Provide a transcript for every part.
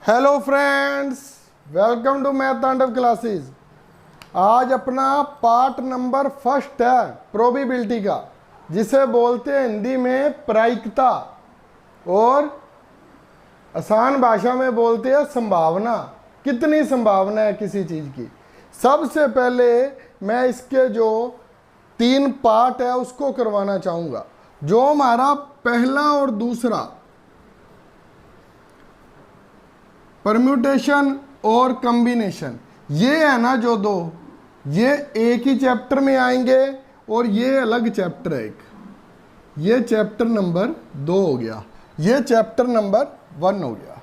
Hello friends, welcome to math Tandav classes. आज अपना part number first है प्रोबेबिलिटी का, जिसे बोलते हैं हिंदी में प्रायिकता और आसान भाषा में बोलते हैं संभावना। कितनी संभावना है किसी चीज़ की। सबसे पहले मैं इसके जो 3 पार्ट है उसको करवाना चाहूँगा। जो हमारा पहला और दूसरा परम्यूटेशन और कॉम्बिनेशन, ये है ना जो दो, ये एक ही चैप्टर में आएंगे और ये अलग चैप्टर है एक। ये चैप्टर नंबर 2 हो गया, ये चैप्टर नंबर 1 हो गया।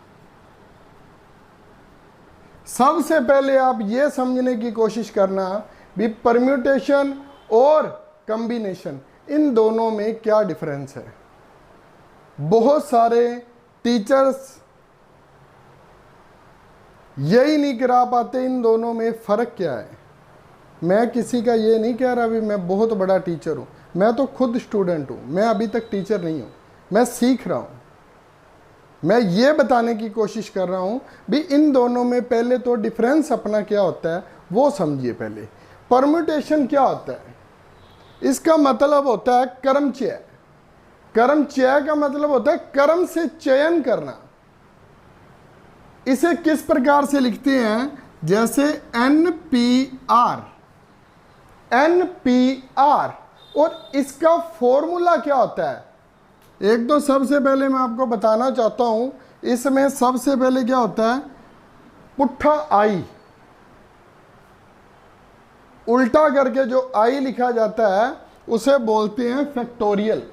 सबसे पहले आप ये समझने की कोशिश करना भी परम्यूटेशन और कॉम्बिनेशन, इन दोनों में क्या डिफरेंस है। बहुत सारे टीचर्स यही नहीं करा पाते इन दोनों में फ़र्क क्या है। मैं किसी का ये नहीं कह रहा भी मैं बहुत बड़ा टीचर हूँ, मैं तो खुद स्टूडेंट हूँ, मैं अभी तक टीचर नहीं हूँ, मैं सीख रहा हूँ। मैं ये बताने की कोशिश कर रहा हूँ भी इन दोनों में पहले तो डिफरेंस अपना क्या होता है वो समझिए। पहले परम्यूटेशन क्या होता है, इसका मतलब होता है कर्मचय। कर्मचय का मतलब होता है कर्म से चयन करना। इसे किस प्रकार से लिखते हैं, जैसे NPR, और इसका फॉर्मूला क्या होता है। एक तो सबसे पहले मैं आपको बताना चाहता हूं, इसमें सबसे पहले क्या होता है, पुट्ठा आई, उल्टा करके जो आई लिखा जाता है उसे बोलते हैं फैक्टोरियल।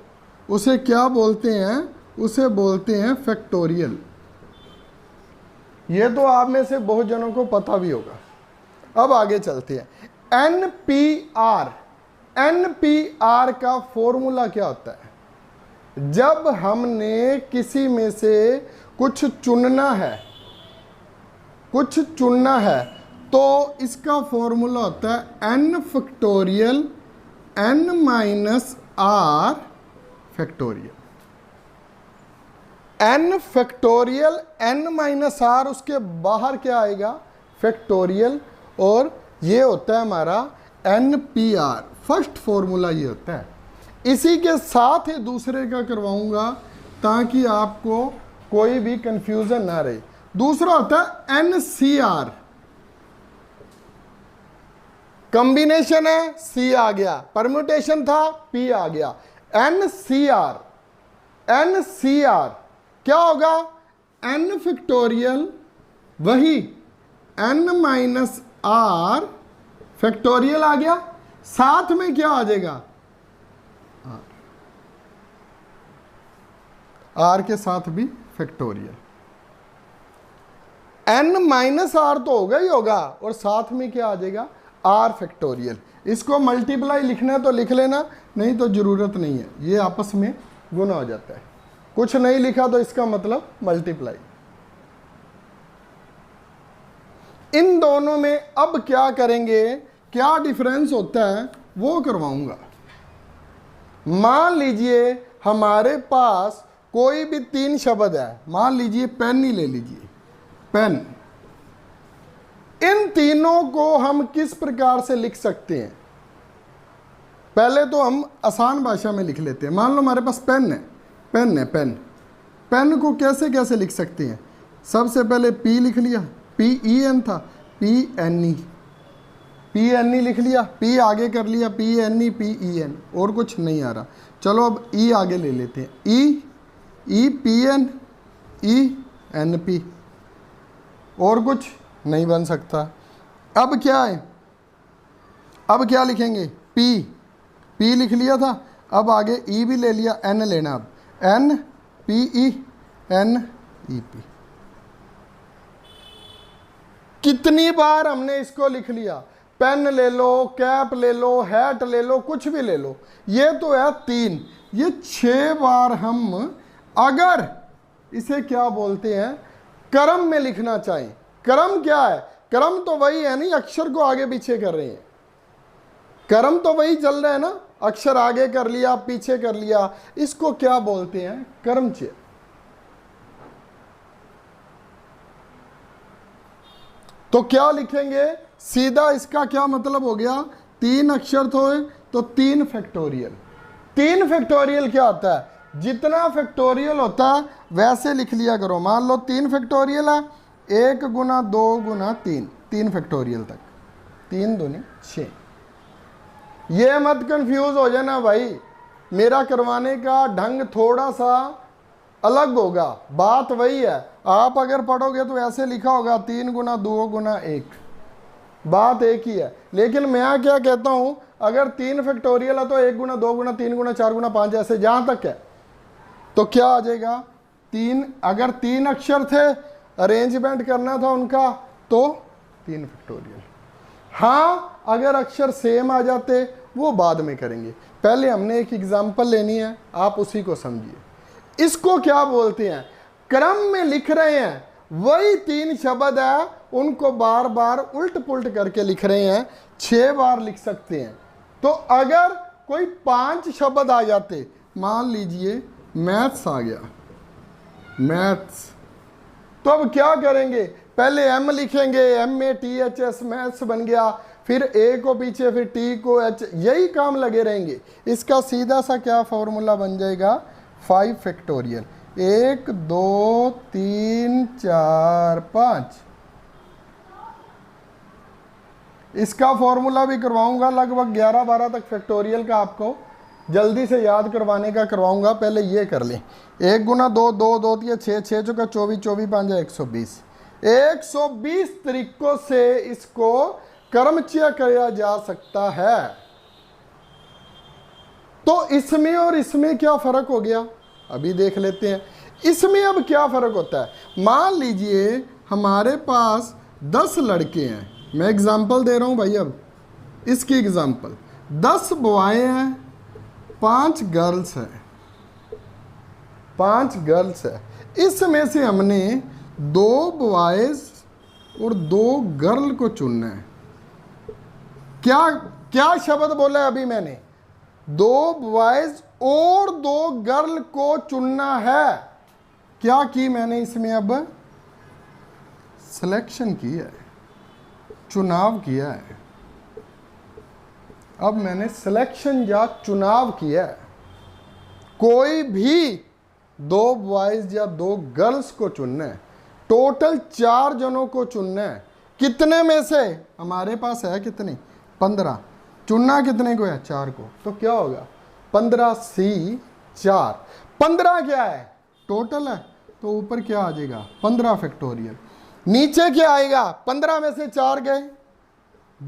उसे क्या बोलते हैं, उसे बोलते हैं फैक्टोरियल। ये तो आप में से बहुत जनों को पता भी होगा। अब आगे चलते हैं। NPR का फॉर्मूला क्या होता है। जब हमने किसी में से कुछ चुनना है तो इसका फॉर्मूला होता है n factorial n minus r factorial. n factorial n minus r, उसके बाहर क्या आएगा, फैक्टोरियल, और ये होता है हमारा NPR। फर्स्ट फॉर्मूला ये होता है। इसी के साथ ही दूसरे का करवाऊंगा ताकि आपको कोई भी कंफ्यूजन ना रहे। दूसरा होता है NCR। कॉम्बिनेशन है, C आ गया, परम्यूटेशन था, P आ गया। NCR क्या होगा, n फैक्टोरियल, वही n माइनस r फैक्टोरियल आ गया, साथ में क्या आ जाएगा, r के साथ भी फैक्टोरियल। n माइनस r तो होगा ही होगा, और साथ में क्या आ जाएगा, r फैक्टोरियल। इसको मल्टीप्लाई लिखना है तो लिख लेना, नहीं तो जरूरत नहीं है, ये आपस में गुना हो जाता है। कुछ नहीं लिखा तो इसका मतलब मल्टीप्लाई। इन दोनों में अब क्या करेंगे, क्या डिफरेंस होता है वो करवाऊंगा। मान लीजिए हमारे पास कोई भी 3 शब्द है, मान लीजिए पेन ही ले लीजिए, पेन। इन तीनों को हम किस प्रकार से लिख सकते हैं। पहले तो हम आसान भाषा में लिख लेते हैं। मान लो हमारे पास पेन है, पेन को कैसे कैसे लिख सकते हैं। सबसे पहले P लिख लिया, PEN था, PNE लिख लिया, P आगे कर लिया, PNE PEN, और कुछ नहीं आ रहा। चलो अब E आगे ले लेते हैं, EPN ENP, और कुछ नहीं बन सकता। अब क्या है, अब क्या लिखेंगे, P लिख लिया था, अब आगे E भी ले लिया, N लेना, अब NPENEP। कितनी बार हमने इसको लिख लिया। पेन ले लो, कैप ले लो, हैट ले लो, कुछ भी ले लो, ये तो है 3, ये 6 बार हम अगर इसे क्या बोलते हैं, क्रम में लिखना चाहें। क्रम क्या है, क्रम तो वही है नहीं, अक्षर को आगे पीछे कर रहे हैं, क्रम तो वही चल रहा है ना, अक्षर आगे कर लिया पीछे कर लिया, इसको क्या बोलते हैं, क्रमचय। तो क्या लिखेंगे, सीधा इसका क्या मतलब हो गया, 3 अक्षर तो 3 फैक्टोरियल। 3 फैक्टोरियल क्या होता है, जितना फैक्टोरियल होता है वैसे लिख लिया करो। मान लो 3 फैक्टोरियल है, 1 गुना 2 गुना 3, 3 फैक्टोरियल तक, 3 दूनी 6। ये मत कंफ्यूज हो जाना भाई, मेरा करवाने का ढंग थोड़ा सा अलग होगा, बात वही है। आप अगर पढ़ोगे तो ऐसे लिखा होगा 3 गुना 2 गुना 1, बात एक ही है। लेकिन मैं क्या कहता हूं, अगर 3 फैक्टोरियल है तो 1 गुना 2 गुना 3 गुना 4 गुना 5 ऐसे जहां तक है, तो क्या आ जाएगा 3। अगर 3 अक्षर थे, अरेंजमेंट करना था उनका, तो 3 फैक्टोरियल। हाँ, अगर अक्षर सेम आ जाते वो बाद में करेंगे, पहले हमने एक एग्जांपल लेनी है, आप उसी को समझिए। इसको क्या बोलते हैं, क्रम में लिख रहे हैं, वही 3 शब्द है, उनको बार बार उल्ट पुल्ट करके लिख रहे हैं, 6 बार लिख सकते हैं। तो अगर कोई 5 शब्द आ जाते, मान लीजिए मैथ्स आ गया, मैथ्स, तो अब क्या करेंगे, पहले एम लिखेंगे, MATHS, मैथ्स बन गया, फिर ए को पीछे, फिर टी को एच, यही काम लगे रहेंगे। इसका सीधा सा क्या फॉर्मूला बन जाएगा, 5 फैक्टोरियल, 1 2 3 4 5। इसका फॉर्मूला भी करवाऊंगा, लगभग 11-12 तक फैक्टोरियल का आपको जल्दी से याद करवाने का करवाऊंगा। पहले ये कर लें, 1 गुना 2 2 2 3 6 6 चौका 24 24 5 120, 120 तरीकों से इसको कर्मचय किया जा सकता है। तो इसमें और इसमें क्या फर्क हो गया, अभी देख लेते हैं। इसमें अब क्या फर्क होता है, मान लीजिए हमारे पास 10 लड़के हैं, मैं एग्जांपल दे रहा हूं भाई, अब इसकी एग्जांपल, 10 बॉय हैं, 5 गर्ल्स हैं, 5 गर्ल्स है। इसमें से हमने 2 बॉयज और 2 गर्ल को चुनना है। क्या क्या शब्द बोला अभी मैंने, 2 बॉयज और 2 गर्ल को चुनना है। क्या की मैंने इसमें, अब सिलेक्शन की है, चुनाव किया है। अब मैंने सिलेक्शन या चुनाव किया है, कोई भी 2 बॉयज या 2 गर्ल्स को चुनना है, टोटल 4 जनों को चुनना है। कितने में से, हमारे पास है कितने, 15, चुनना कितने को है, 4 को, तो क्या होगा 15C4, 15 क्या है, टोटल है, तो ऊपर क्या आ जाएगा 15 फैक्टोरियल। नीचे क्या आएगा, 15 में से 4 गए,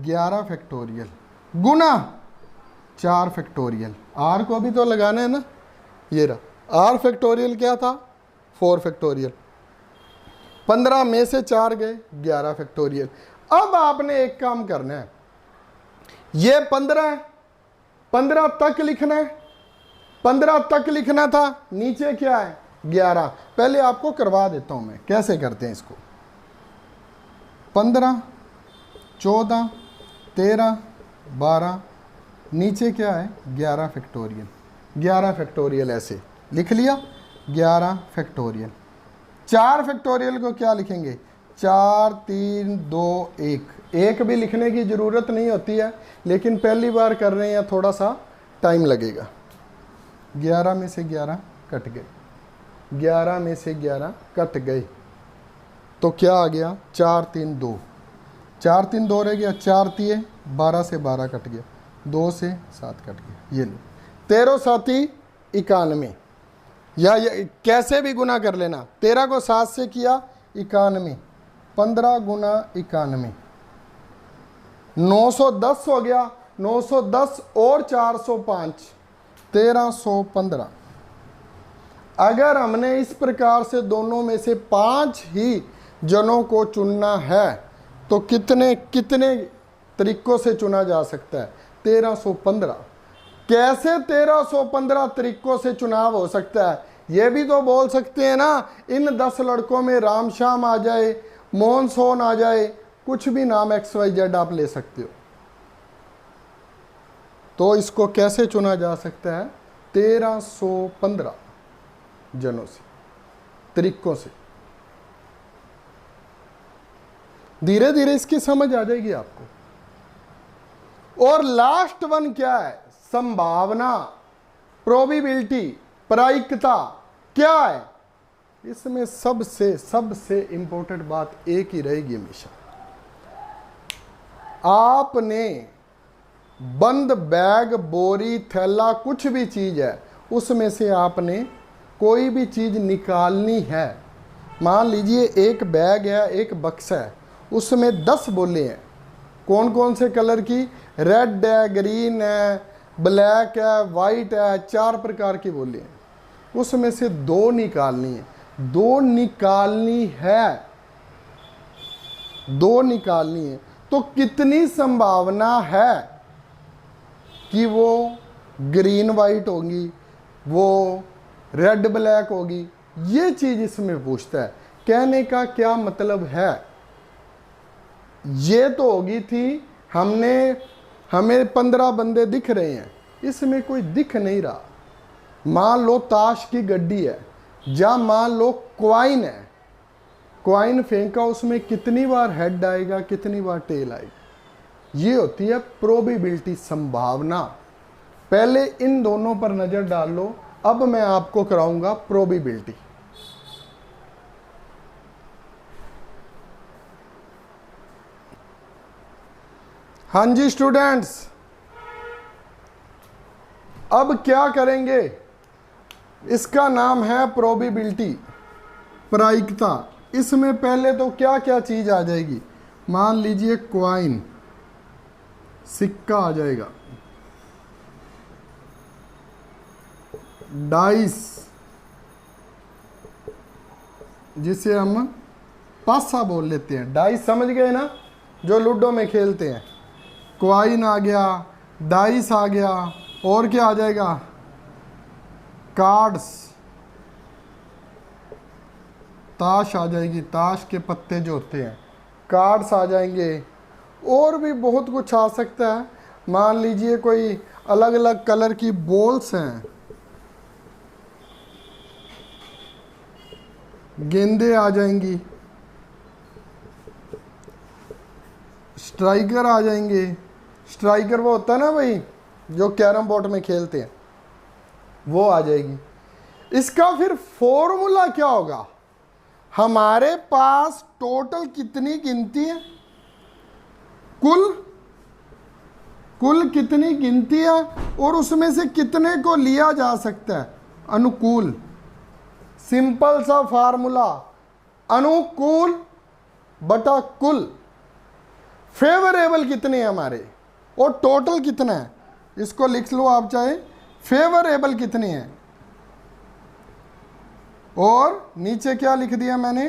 11 फैक्टोरियल, गुना 4 फैक्टोरियल, आर को भी तो लगाना है ना, ये रहा आर फैक्टोरियल क्या था, 4 फैक्टोरियल, 15 में से 4 गए, 11 फैक्टोरियल। अब आपने एक काम करना है, ये 15 है, 15 तक लिखना है, 15 तक लिखना था, नीचे क्या है 11। पहले आपको करवा देता हूं मैं कैसे करते हैं इसको, 15 14 13 12, नीचे क्या है 11 फैक्टोरियल, 11 फैक्टोरियल ऐसे लिख लिया, 11 फैक्टोरियल। 4 फैक्टोरियल को क्या लिखेंगे, 4 3 2 1, एक भी लिखने की ज़रूरत नहीं होती है, लेकिन पहली बार कर रहे हैं, थोड़ा सा टाइम लगेगा। 11 में से 11 कट गए, 11 में से 11 कट गए, तो क्या आ गया 4 3 2, 4 3 2 रह गया, 4 3 12 से 12 कट गया, 2 से 7 कट गया, ये लो 13 7 91, या कैसे भी गुना कर लेना, 13 को 7 से किया 91, 15 गुना 91, 910 हो गया, 910 और 405, 1315। अगर हमने इस प्रकार से दोनों में से 5 ही जनों को चुनना है, तो कितने कितने तरीकों से चुना जा सकता है, 1315। कैसे 1315 तरीकों से चुनाव हो सकता है, ये भी तो बोल सकते हैं ना, इन 10 लड़कों में राम श्याम आ जाए, मोहन सोहन आ जाए, कुछ भी नाम XYZ आप ले सकते हो। तो इसको कैसे चुना जा सकता है, 1315 जनों से, तरीकों से। धीरे धीरे इसकी समझ आ जाएगी आपको। और लास्ट वन क्या है? संभावना, प्रोबेबिलिटी, प्रायिकता क्या है? इसमें सबसे सबसे इंपॉर्टेंट बात एक ही रहेगी हमेशा। आपने बंद बैग, बोरी, थैला, कुछ भी चीज है, उसमें से आपने कोई भी चीज निकालनी है। मान लीजिए एक बैग है, एक बक्सा है, उसमें 10 बोले हैं। कौन कौन से कलर की? रेड है, ग्रीन है, ब्लैक है, वाइट है, 4 प्रकार की बोले हैं। उसमें से 2 निकालनी है। 2 निकालनी है, 2 निकालनी है। तो कितनी संभावना है कि वो ग्रीन वाइट होगी, वो रेड ब्लैक होगी? ये चीज इसमें पूछता है। कहने का क्या मतलब है, ये तो होगी थी हमें 15 बंदे दिख रहे हैं, इसमें कोई दिख नहीं रहा। मान लो ताश की गड्डी है, या मान लो क्वाइन है, क्वाइन फेंका, उसमें कितनी बार हेड आएगा, कितनी बार टेल आएगी? ये होती है प्रोबेबिलिटी, संभावना। पहले इन दोनों पर नजर डाल लो, अब मैं आपको कराऊंगा प्रोबेबिलिटी। हाँ जी स्टूडेंट्स, अब क्या करेंगे? इसका नाम है प्रोबेबिलिटी, प्रायिकता। इसमें पहले तो क्या क्या चीज आ जाएगी? मान लीजिए क्वाइन, सिक्का आ जाएगा, डाइस जिसे हम पासा बोल लेते हैं, डाइस समझ गए ना, जो लूडो में खेलते हैं। क्वाइन आ गया, डाइस आ गया, और क्या आ जाएगा? कार्ड्स, ताश आ जाएगी, ताश के पत्ते जो होते हैं, कार्ड्स आ जाएंगे, और भी बहुत कुछ आ सकता है। मान लीजिए कोई अलग अलग कलर की बॉल्स हैं, गेंदे आ जाएंगी, स्ट्राइकर आ जाएंगे। स्ट्राइकर वो होता है ना भाई, जो कैरम बोर्ड में खेलते हैं, वो आ जाएगी। इसका फिर फॉर्मूला क्या होगा? हमारे पास टोटल कितनी गिनती है? कुल कितनी गिनती है, और उसमें से कितने को लिया जा सकता है? अनुकूल। सिंपल सा फार्मूला, अनुकूल बटा कुल। फेवरेबल कितने हैं हमारे, और टोटल कितना है? इसको लिख लो आप चाहे, फेवरेबल कितने हैं, और नीचे क्या लिख दिया मैंने?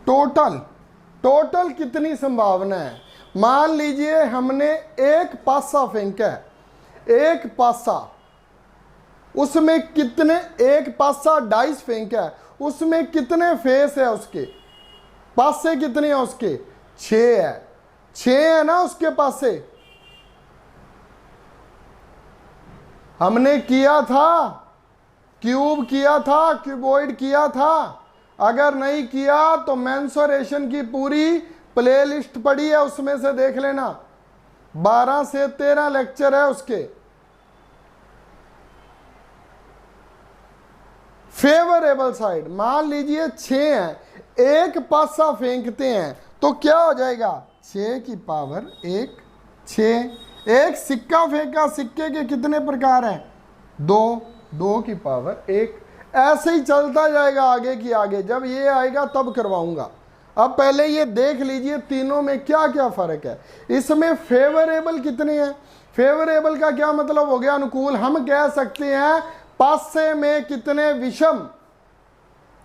टोटल कितनी संभावना है। मान लीजिए हमने एक पासा फेंका है, एक पासा, उसमें कितने, एक पासा डाइस फेंका है, उसमें कितने फेस है? उसके पासे कितने हैं? उसके 6 है, 6 है ना उसके पासे। हमने किया था, क्यूब किया था, क्यूबॉइड किया था। अगर नहीं किया तो मेंसुरेशन की पूरी प्लेलिस्ट पड़ी है, उसमें से देख लेना। 12 से 13 लेक्चर है उसके। फेवरेबल साइड मान लीजिए 6 है, एक पासा फेंकते हैं तो क्या हो जाएगा? 6 की पावर 1, 6। एक सिक्का फेंका, सिक्के के कितने प्रकार हैं? 2, 2 की पावर 1। ऐसे ही चलता जाएगा आगे की आगे। जब ये आएगा तब करवाऊंगा। अब पहले ये देख लीजिए तीनों में क्या क्या फर्क है। इसमें फेवरेबल कितने हैं? फेवरेबल का क्या मतलब हो गया? अनुकूल। हम कह सकते हैं पासे में कितने विषम,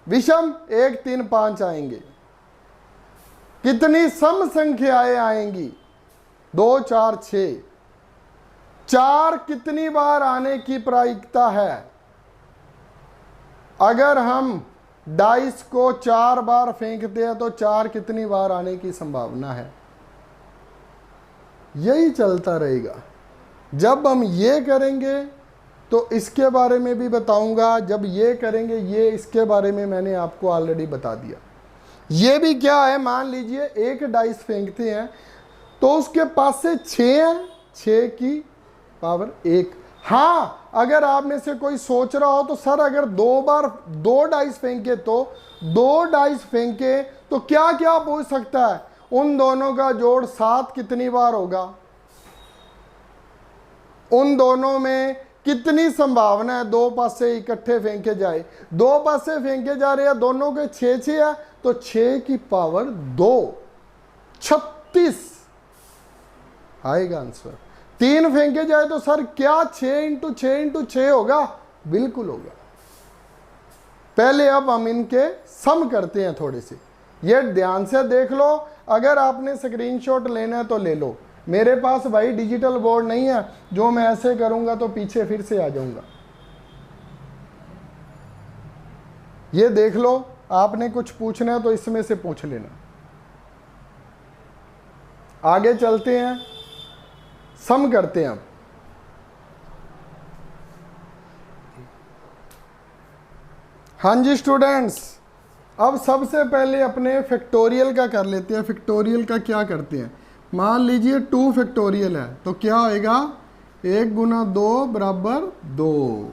विषम 1, 3, 5 आएंगे। कितनी सम संख्याएं आएंगी? 2, 4, 6। 4 कितनी बार आने की प्रायिकता है? अगर हम डाइस को 4 बार फेंकते हैं तो 4 कितनी बार आने की संभावना है? यही चलता रहेगा। जब हम ये करेंगे तो इसके बारे में भी बताऊंगा। जब ये करेंगे, ये इसके बारे में मैंने आपको ऑलरेडी बता दिया। ये भी क्या है, मान लीजिए एक डाइस फेंकते हैं तो उसके पास से 6 है, 6 की पावर 1। हाँ, अगर आप में से कोई सोच रहा हो तो सर अगर 2 बार 2 डाइस फेंके तो 2 डाइस फेंके तो क्या क्या पूछ सकता है, उन दोनों का जोड़ 7 कितनी बार होगा, उन दोनों में कितनी संभावना है 2 पासे इकट्ठे फेंके जाए। 2 पासे फेंके जा रहे हैं, दोनों के 6 है तो 6 की पावर 2, 36 आएगा आंसर। 3 फेंके जाए तो सर क्या 6 इंटू 6 इंटू 6 होगा, बिल्कुल होगा। पहले अब हम इनके सम करते हैं थोड़े से, ये ध्यान से देख लो। अगर आपने स्क्रीनशॉट लेना है तो ले लो, मेरे पास भाई डिजिटल बोर्ड नहीं है, जो मैं ऐसे करूंगा तो पीछे फिर से आ जाऊंगा। ये देख लो, आपने कुछ पूछना है तो इसमें से पूछ लेना। आगे चलते हैं, सम करते हैं। हाँ जी स्टूडेंट्स, अब सबसे पहले अपने फैक्टोरियल का कर लेते हैं। फैक्टोरियल का क्या करते हैं, मान लीजिए 2 फैक्टोरियल है तो क्या होएगा, 1 गुना 2 बराबर 2।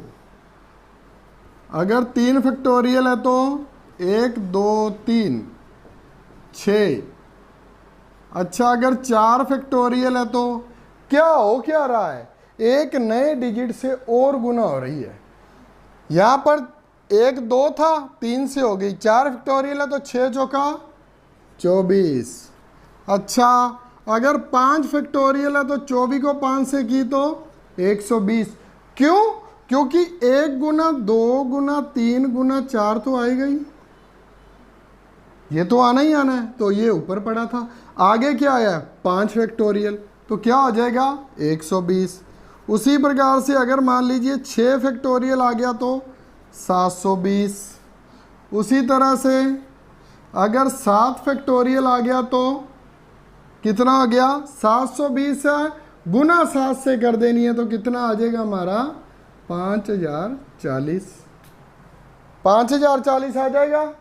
अगर 3 फैक्टोरियल है तो 1 2 3 6। अच्छा, अगर 4 फैक्टोरियल है तो क्या हो क्या रहा है, एक नए डिजिट से और गुना हो रही है। यहां पर 1 2 था, 3 से हो गई, 4 फैक्टोरियल है तो 6 चौका 24। अच्छा, अगर 5 फैक्टोरियल है तो 24 को 5 से की तो 120। क्यों, क्योंकि 1 गुना 2 गुना 3 गुना 4 तो आएगा ही, ये तो आना ही आना है, तो ये ऊपर पड़ा था। आगे क्या आया, 5 फैक्टोरियल, तो क्या हो जाएगा 120। उसी प्रकार से अगर मान लीजिए 6 फैक्टोरियल आ गया तो 720। उसी तरह से अगर 7 फैक्टोरियल आ गया तो कितना हो गया, 720 है, गुना 7 से कर देनी है तो कितना आ जाएगा हमारा 5040। 5040 आ जाएगा।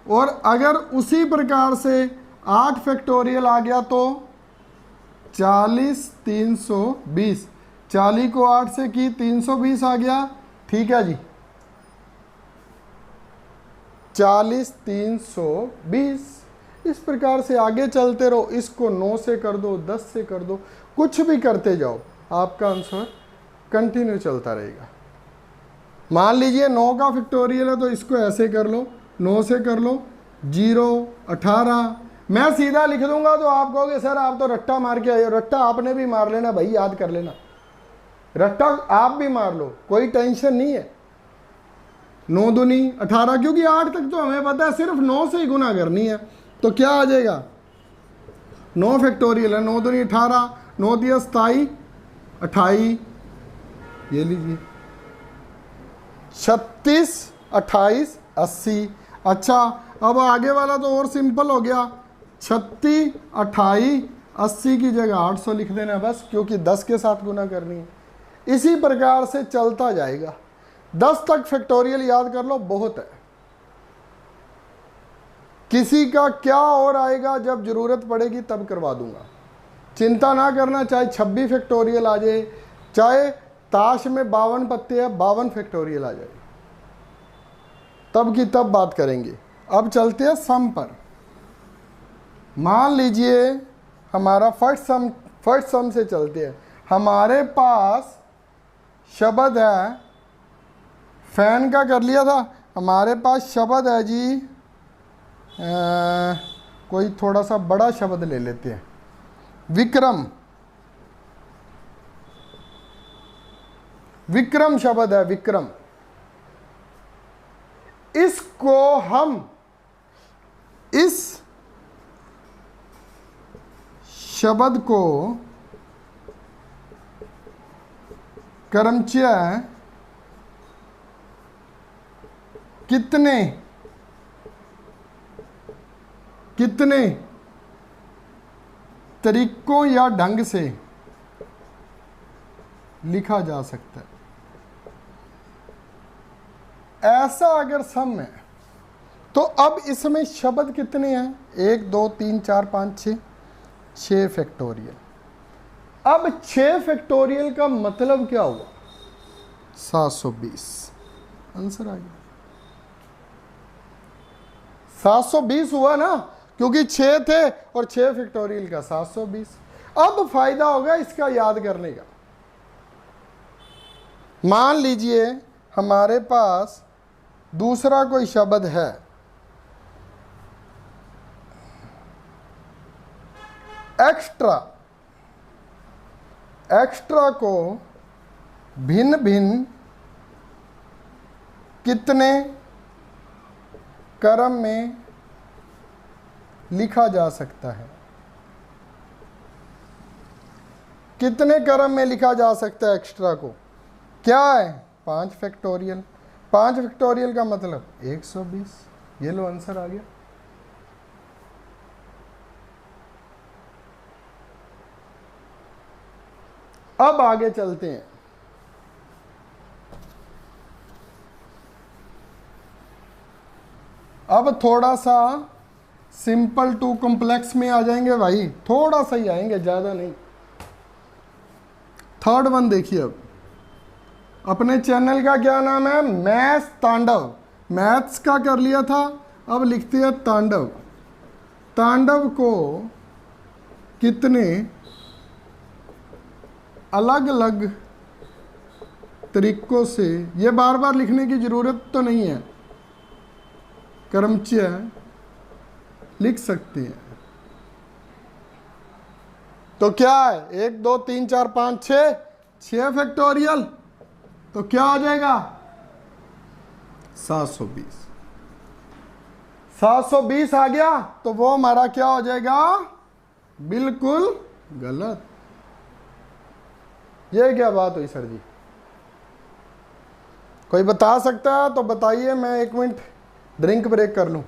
और अगर उसी प्रकार से 8 फैक्टोरियल आ गया तो 40 320। 40 को 8 से की 320 आ गया, ठीक है जी, 40 320। इस प्रकार से आगे चलते रहो, इसको 9 से कर दो, 10 से कर दो, कुछ भी करते जाओ, आपका आंसर कंटिन्यू चलता रहेगा। मान लीजिए 9 का फैक्टोरियल है तो इसको ऐसे कर लो, 9 से कर लो, 0 18। मैं सीधा लिख दूंगा तो आप कहोगे सर आप तो रट्टा मार के आए हो। रट्टा आपने भी मार लेना भाई, याद कर लेना, रट्टा आप भी मार लो, कोई टेंशन नहीं है। 9 दूनी 18, क्योंकि 8 तक तो हमें पता है सिर्फ 9 से ही गुना करनी है, तो क्या आ जाएगा 9 फैक्टोरियल है, 9 दूनी 18, 9 दिया 27 28, ये लीजिए 36 28 80। अच्छा, अब आगे वाला तो और सिंपल हो गया, 36 28 80 की जगह 800 लिख देना बस, क्योंकि 10 के साथ गुना करनी है। इसी प्रकार से चलता जाएगा, 10 तक फैक्टोरियल याद कर लो, बहुत है। किसी का क्या और आएगा, जब जरूरत पड़ेगी तब करवा दूंगा, चिंता ना करना। चाहे 26 फैक्टोरियल आ जाए, चाहे ताश में 52 पत्ते हैं 52 फैक्टोरियल आ जाए, तब की तब बात करेंगे। अब चलते हैं सम पर। मान लीजिए हमारा फर्स्ट सम से चलते हैं। हमारे पास शब्द है, फैन का कर लिया था, हमारे पास शब्द है जी, कोई थोड़ा सा बड़ा शब्द ले लेते हैं, विक्रम। विक्रम शब्द है, विक्रम। इसको हम इस शब्द को कर्मचय कितने तरीकों या ढंग से लिखा जा सकता है। ऐसा अगर सम है तो अब इसमें शब्द कितने हैं? 1 2 3 4 5 6, 6 फैक्टोरियल। अब 6 फैक्टोरियल का मतलब क्या हुआ? 720। आंसर आ गया 720 हुआ ना, क्योंकि 6 थे और 6 फैक्टोरियल का 720। अब फायदा होगा इसका याद करने का। मान लीजिए हमारे पास दूसरा कोई शब्द है, एक्स्ट्रा। एक्स्ट्रा को भिन्न भिन्न कितने क्रम में लिखा जा सकता है? कितने क्रम में लिखा जा सकता है एक्स्ट्रा को? क्या है? 5 फैक्टोरियल। 5 फैक्टोरियल का मतलब 120। ये लो आंसर आ गया। अब आगे चलते हैं। अब थोड़ा सा सिंपल टू कॉम्प्लेक्स में आ जाएंगे भाई, थोड़ा सा ही आएंगे, ज़्यादा नहीं। थर्ड वन देखिए। अब अपने चैनल का क्या नाम है? मैथ्स तांडव। मैथ्स का कर लिया था, अब लिखते हैं तांडव। तांडव को कितने अलग अलग तरीकों से, ये बार बार लिखने की ज़रूरत तो नहीं है, क्रमचय लिख सकते हैं। तो क्या है? 1 2 3 4 5 6, 6 फैक्टोरियल। तो क्या आ जाएगा? 720। 720 आ गया, तो वो हमारा क्या हो जाएगा? बिल्कुल गलत। ये क्या बात हुई सर जी? कोई बता सकता है तो बताइए, मैं 1 मिनट ड्रिंक ब्रेक कर लूं।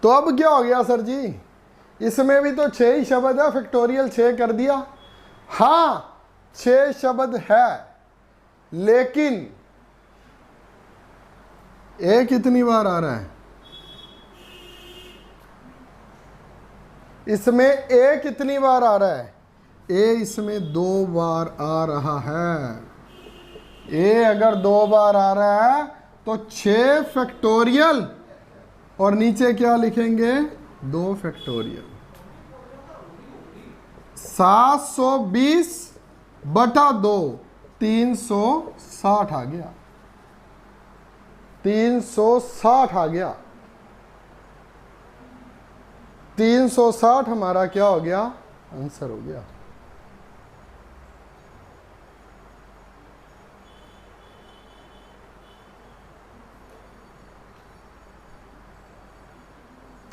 तो अब क्या हो गया सर जी? इसमें भी तो 6 ही शब्द है, फैक्टोरियल 6 कर दिया। हाँ 6 शब्द है, लेकिन ए कितनी बार आ रहा है? इसमें ए कितनी बार आ रहा है? ए इसमें 2 बार आ रहा है। ए अगर 2 बार आ रहा है तो 6 फैक्टोरियल और नीचे क्या लिखेंगे? 2 फैक्टोरियल। 720 बटा 2, 360 आ गया। 360 आ गया। 360 हमारा क्या हो गया? आंसर हो गया।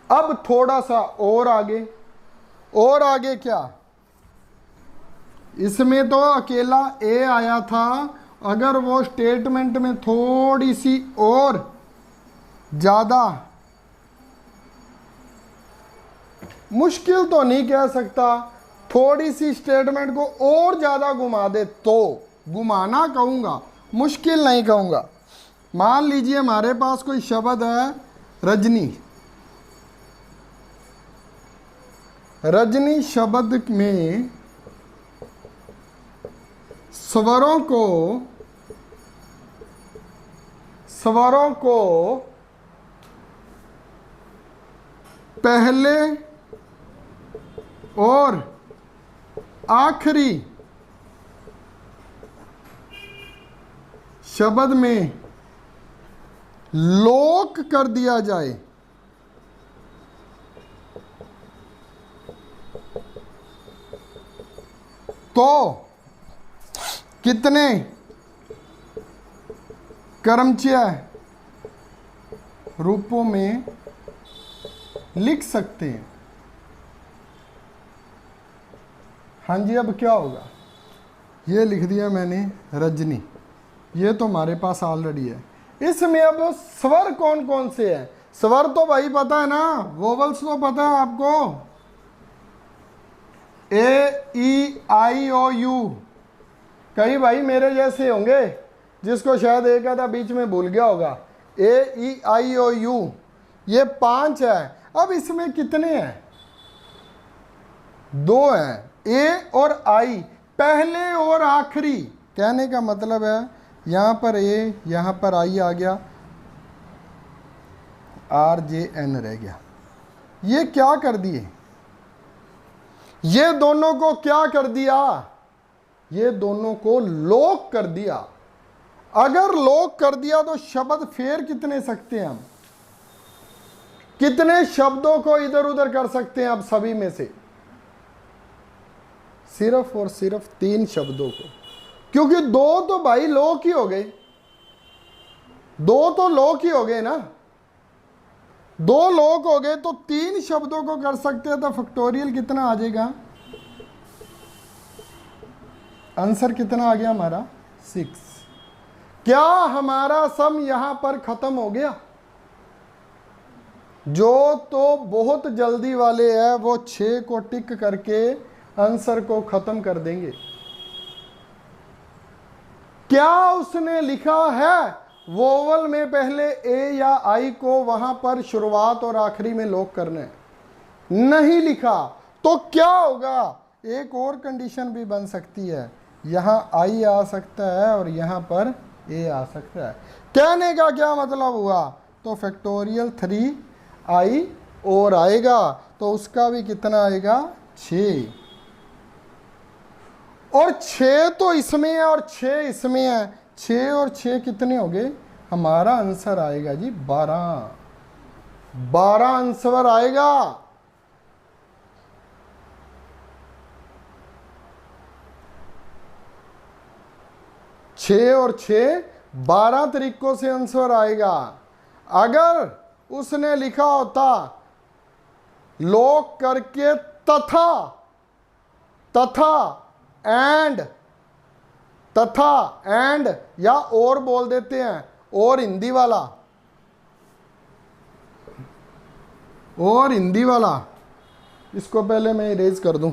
अब थोड़ा सा और आगे। और आगे क्या? इसमें तो अकेला ए आया था, अगर वो स्टेटमेंट में थोड़ी सी और ज़्यादा, मुश्किल तो नहीं कह सकता, थोड़ी सी स्टेटमेंट को और ज़्यादा घुमा दे तो, घुमाना कहूँगा, मुश्किल नहीं कहूँगा। मान लीजिए हमारे पास कोई शब्द है रजनी। रजनी शब्द में स्वरों को पहले और आखिरी शब्द में लोक कर दिया जाए तो कितने कर्मचय रूपों में लिख सकते हैं? हाँ जी, अब क्या होगा? ये लिख दिया मैंने रजनी, ये तो हमारे पास ऑलरेडी है। इसमें अब स्वर कौन कौन से हैं? स्वर तो भाई पता है ना, वोवल्स तो पता है आपको, ए ई आई ओ यू। कई भाई मेरे जैसे होंगे जिसको शायद एक आधा बीच में भूल गया होगा। ए ई आई ओ यू ये 5 है। अब इसमें कितने हैं? 2 हैं, ए और आई, पहले और आखिरी। कहने का मतलब है यहां पर ए, यहां पर आई आ गया, आर जे एन रह गया। ये क्या कर दिए? ये दोनों को क्या कर दिया? ये दोनों को लोक कर दिया। अगर लोक कर दिया तो शब्द फेर कितने सकते हैं हम? कितने शब्दों को इधर उधर कर सकते हैं अब सभी में से? सिर्फ और सिर्फ 3 शब्दों को, क्योंकि 2 तो भाई लोक ही हो गए, 2 तो लोक ही हो गए ना, 2 लोक हो गए तो 3 शब्दों को कर सकते हैं। तो फैक्टोरियल कितना आ जाएगा? आंसर कितना आ गया हमारा? 6। क्या हमारा सम यहां पर खत्म हो गया? जो तो बहुत जल्दी वाले हैं वो 6 को टिक करके आंसर को खत्म कर देंगे। क्या उसने लिखा है वोवल में पहले ए या आई को वहां पर शुरुआत और आखिरी में लोक करने? नहीं लिखा। तो क्या होगा? एक और कंडीशन भी बन सकती है, यहां आई आ सकता है और यहां पर ए आ सकता है। कहने का क्या मतलब हुआ? तो फैक्टोरियल 3 आई और आएगा तो उसका भी कितना आएगा? 6। और 6 तो इसमें है और 6 इसमें है, 6 और 6 कितने हो गए? हमारा आंसर आएगा जी 12। 12 आंसर आएगा। छः और 6 12 तरीकों से आंसर आएगा। अगर उसने लिखा होता लोक करके तथा, एंड या और बोल देते हैं, और हिंदी वाला, इसको पहले मैं इरेज कर दूं।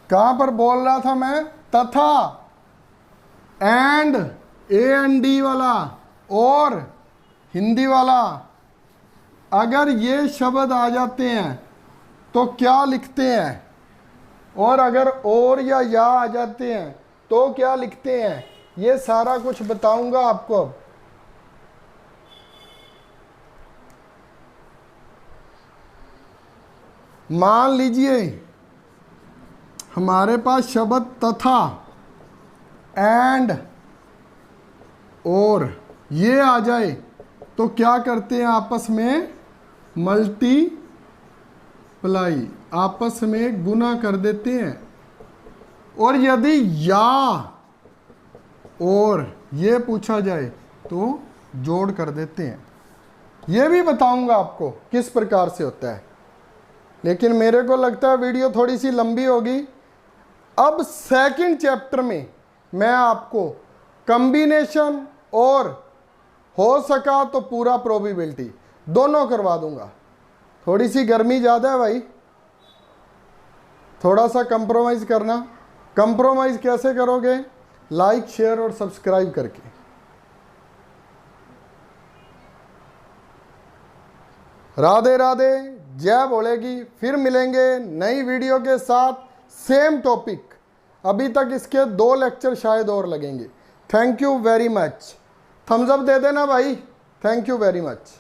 कहां पर बोल रहा था मैं? तथा, एंड, ए एन डी वाला और हिंदी वाला। अगर ये शब्द आ जाते हैं तो क्या लिखते हैं? और अगर और या आ जाते हैं तो क्या लिखते हैं? ये सारा कुछ बताऊंगा आपको। मान लीजिए हमारे पास शब्द तथा, एंड, और ये आ जाए तो क्या करते हैं? आपस में मल्टीप्लाई, आपस में गुना कर देते हैं। और यदि या और ये पूछा जाए तो जोड़ कर देते हैं। ये भी बताऊंगा आपको किस प्रकार से होता है, लेकिन मेरे को लगता है वीडियो थोड़ी सी लंबी होगी। अब सेकंड चैप्टर में मैं आपको कॉम्बिनेशन और हो सका तो पूरा प्रोबेबिलिटी दोनों करवा दूंगा। थोड़ी सी गर्मी ज़्यादा है भाई, थोड़ा सा कंप्रोमाइज़ करना। कंप्रोमाइज़ कैसे करोगे? लाइक, शेयर और सब्सक्राइब करके। राधे राधे, जय बोलेगी। फिर मिलेंगे नई वीडियो के साथ, सेम टॉपिक। अभी तक इसके 2 लेक्चर शायद और लगेंगे। Thank you very much. Thumbs up दे देना भाई। Thank you very much.